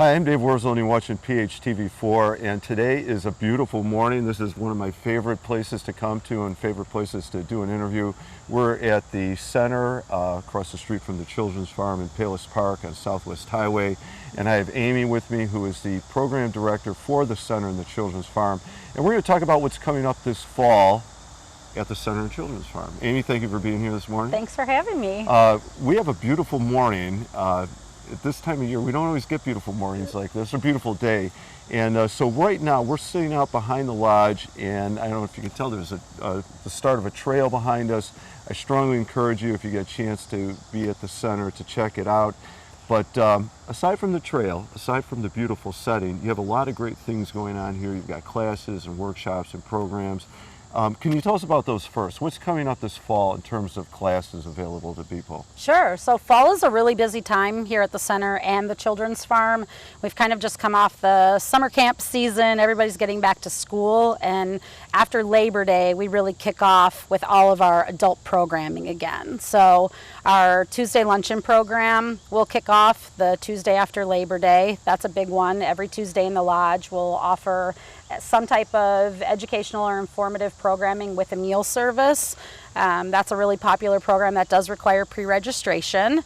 Hi, I'm Dave Warzone, you're watching PHTV4, and today is a beautiful morning. This is one of my favorite places to come to and favorite places to do an interview. We're at the center across the street from the Children's Farm in Palos Park on Southwest Highway, and I have Amy with me, who is the program director for the center and the Children's Farm, and we're going to talk about what's coming up this fall at the Center and Children's Farm. Amy, thank you for being here this morning. Thanks for having me. We have a beautiful morning. At this time of year, we don't always get beautiful mornings like this, or a beautiful day. And so right now, we're sitting out behind the lodge, and I don't know if you can tell, there's the start of a trail behind us. I strongly encourage you, if you get a chance to be at the center, to check it out. But aside from the trail, aside from the beautiful setting, you have a lot of great things going on here. You've got classes and workshops and programs. Can you tell us about those first? What's coming up this fall in terms of classes available to people? Sure. So fall is a really busy time here at the center and the Children's Farm. We've kind of just come off the summer camp season. Everybody's getting back to school. And after Labor Day, we really kick off with all of our adult programming again. So our Tuesday luncheon program will kick off the Tuesday after Labor Day. That's a big one. Every Tuesday in the lodge, we'll offer some type of educational or informative programming with a meal service. That's a really popular program that does require pre-registration.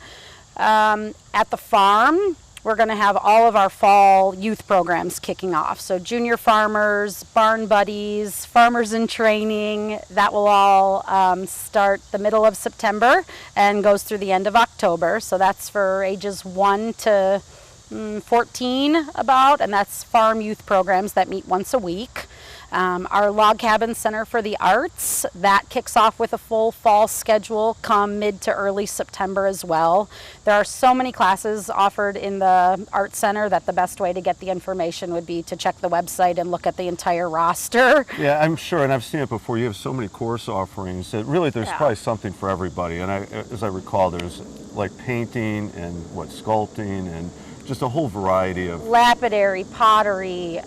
At the farm, we're going to have all of our fall youth programs kicking off. So junior farmers, barn buddies, farmers in training, that will all start the middle of September and goes through the end of October. So that's for ages 1 to 14 about, and that's farm youth programs that meet once a week. Our Log Cabin Center for the Arts, that kicks off with a full fall schedule come mid to early September as well. There are so many classes offered in the Art Center that the best way to get the information would be to check the website and look at the entire roster. Yeah, I'm sure, and I've seen it before. You have so many course offerings that really there's probably something for everybody. And as I recall, there's like painting and sculpting and just a whole variety of lapidary, pottery,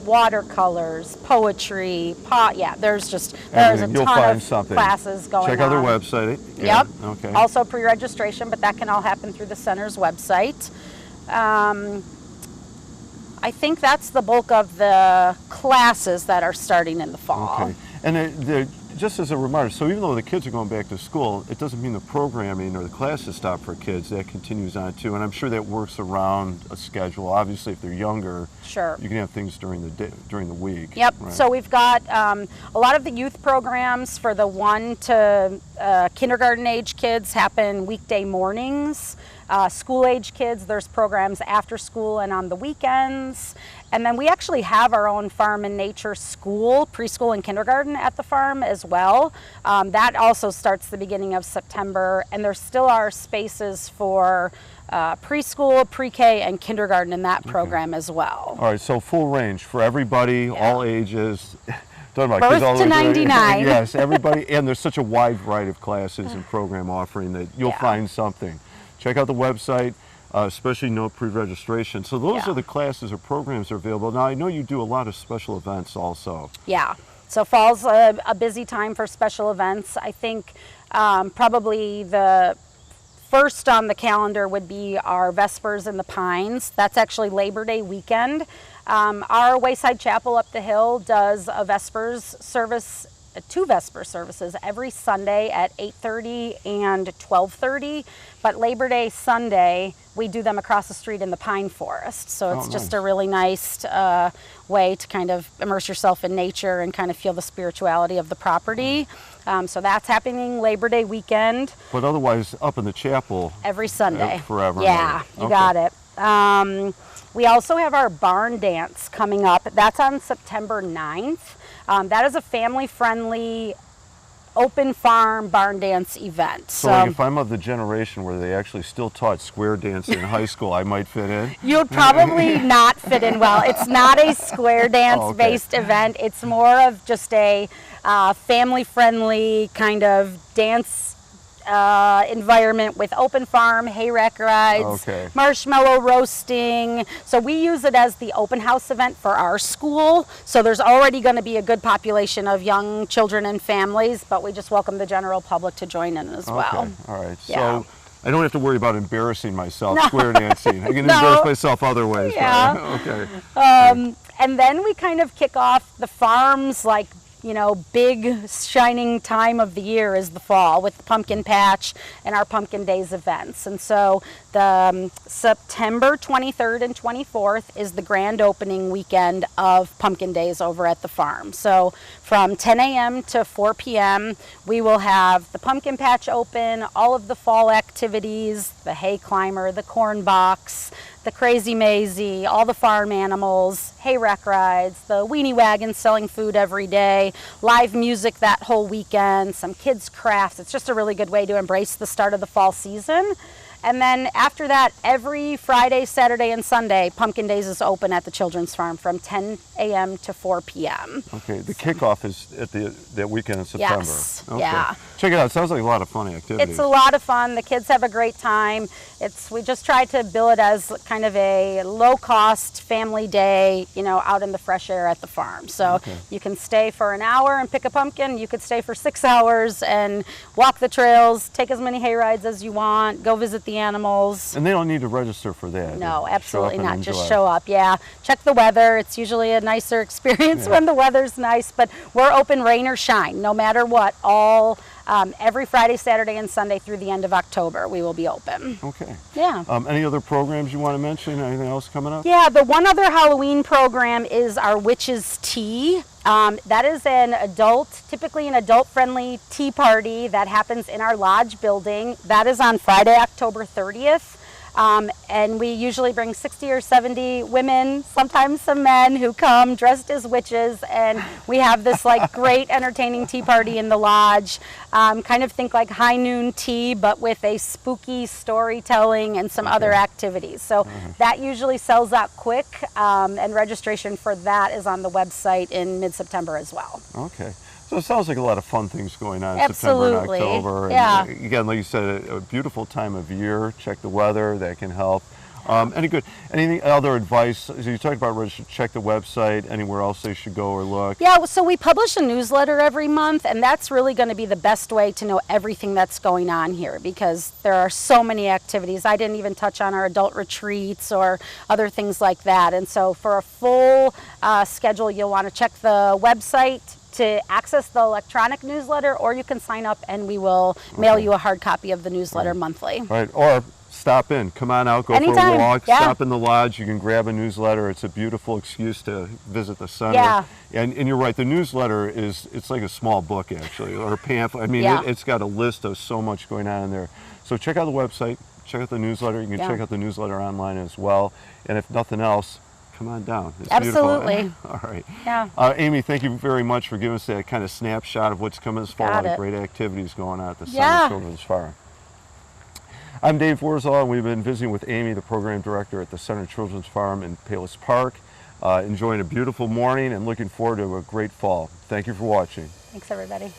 watercolors, poetry, there's a ton of classes going on. Check out their website. Yep. Okay. Also pre-registration, but that can all happen through the center's website. I think that's the bulk of the classes that are starting in the fall. Okay. And just as a reminder, so even though the kids are going back to school, it doesn't mean the programming or the classes stop for kids. That continues on too, and I'm sure that works around a schedule. Obviously, if they're younger, sure, you can have things during the day, during the week. Yep. Right. So we've got a lot of the youth programs for the 1 to kindergarten age kids happen weekday mornings. School age kids, there's programs after school and on the weekends. And then we actually have our own farm and nature school, preschool and kindergarten at the farm as well. That also starts the beginning of September, and there still are spaces for preschool, pre-K, and kindergarten in that program as well. All right, so full range for everybody, all ages. Birth to 99. Yes, everybody, and there's such a wide variety of classes and program offering that you'll find something. Check out the website. Especially no pre-registration. So those are the classes or programs that are available. Now I know you do a lot of special events also. Yeah, so fall's a busy time for special events. I think probably the first on the calendar would be our Vespers in the Pines. That's actually Labor Day weekend. Our Wayside Chapel up the hill does a Vespers service, 2 Vesper services every Sunday at 8:30 and 12:30, but Labor Day Sunday we do them across the street in the pine forest. So it's just a really nice way to kind of immerse yourself in nature and kind of feel the spirituality of the property. So that's happening Labor Day weekend. But otherwise up in the chapel every Sunday. Forever. Yeah, you got it. We also have our barn dance coming up. That's on September 9th. That is a family-friendly open farm barn dance event. So like if I'm of the generation where they actually still taught square dancing in high school, I might fit in? You'd probably not fit in well. It's not a square dance-based event. It's more of just a family-friendly kind of dance environment with open farm, hay rack rides, marshmallow roasting. So we use it as the open house event for our school. So there's already going to be a good population of young children and families, but we just welcome the general public to join in as well. All right. So I don't have to worry about embarrassing myself No. square dancing. I can No. embarrass myself other ways. Yeah. Right? Okay. And then we kind of kick off the farm's like, big shining time of the year is the fall with the pumpkin patch and our pumpkin days events. And so the September 23rd and 24th is the grand opening weekend of pumpkin days over at the farm. So from 10 a.m. to 4 p.m. we will have the pumpkin patch open, all of the fall activities, the hay climber, the corn box, the crazy mazy, all the farm animals, hay wreck rides, the weenie wagons selling food every day, live music that whole weekend, some kids crafts. It's just a really good way to embrace the start of the fall season. And then after that, every Friday, Saturday, and Sunday, Pumpkin Days is open at the Children's Farm from 10 a.m. to 4 p.m. Okay, the kickoff is at that weekend in September. Yes, Okay. yeah. Check it out. It sounds like a lot of fun activities. It's a lot of fun. The kids have a great time. We just try to bill it as kind of a low-cost family day, out in the fresh air at the farm. So you can stay for an hour and pick a pumpkin. You could stay for 6 hours and walk the trails, take as many hay rides as you want, go visit the animals. And they don't need to register for that. No, absolutely not. Just enjoy. show up. Yeah. Check the weather. It's usually a nicer experience when the weather's nice, but we're open rain or shine, no matter what. Every Friday, Saturday, and Sunday through the end of October, we will be open. Okay. Yeah. Any other programs you want to mention? Anything else coming up? Yeah, the one other Halloween program is our Witch's Tea. That is typically an adult-friendly tea party that happens in our lodge building. That is on Friday, October 30th. And we usually bring 60 or 70 women, sometimes some men, who come dressed as witches, and we have this great entertaining tea party in the lodge. Kind of think like high noon tea, but with a spooky storytelling and some other activities. So that usually sells out quick, and registration for that is on the website in mid-September as well. Okay. So it sounds like a lot of fun things going on in Absolutely. September and October. Yeah. And again, like you said, a beautiful time of year. Check the weather. That can help. Anything other advice? So you talked about check the website. Anywhere else they should go or look? Yeah, so we publish a newsletter every month, and that's really going to be the best way to know everything that's going on here, because there are so many activities. I didn't even touch on our adult retreats or other things like that. And so for a full schedule, you'll want to check the website to access the electronic newsletter, or you can sign up and we will mail you a hard copy of the newsletter monthly. Right. Or stop in. Come on out. Go Anytime. for a walk. Yeah. Stop in the lodge. You can grab a newsletter. It's a beautiful excuse to visit the center. Yeah. And you're right. The newsletter it's like a small book, actually, or a pamphlet. I mean, it's got a list of so much going on in there. So check out the website. Check out the newsletter. You can check out the newsletter online as well. And if nothing else, come on down. It's Absolutely. Beautiful. All right. Yeah. Amy, thank you very much for giving us that kind of snapshot of what's coming this fall. A lot of great activities going on at the Center Children's Farm. I'm Dave Worzaw, and we've been visiting with Amy, the program director at the Center Children's Farm in Palos Park. Enjoying a beautiful morning and looking forward to a great fall. Thank you for watching. Thanks, everybody.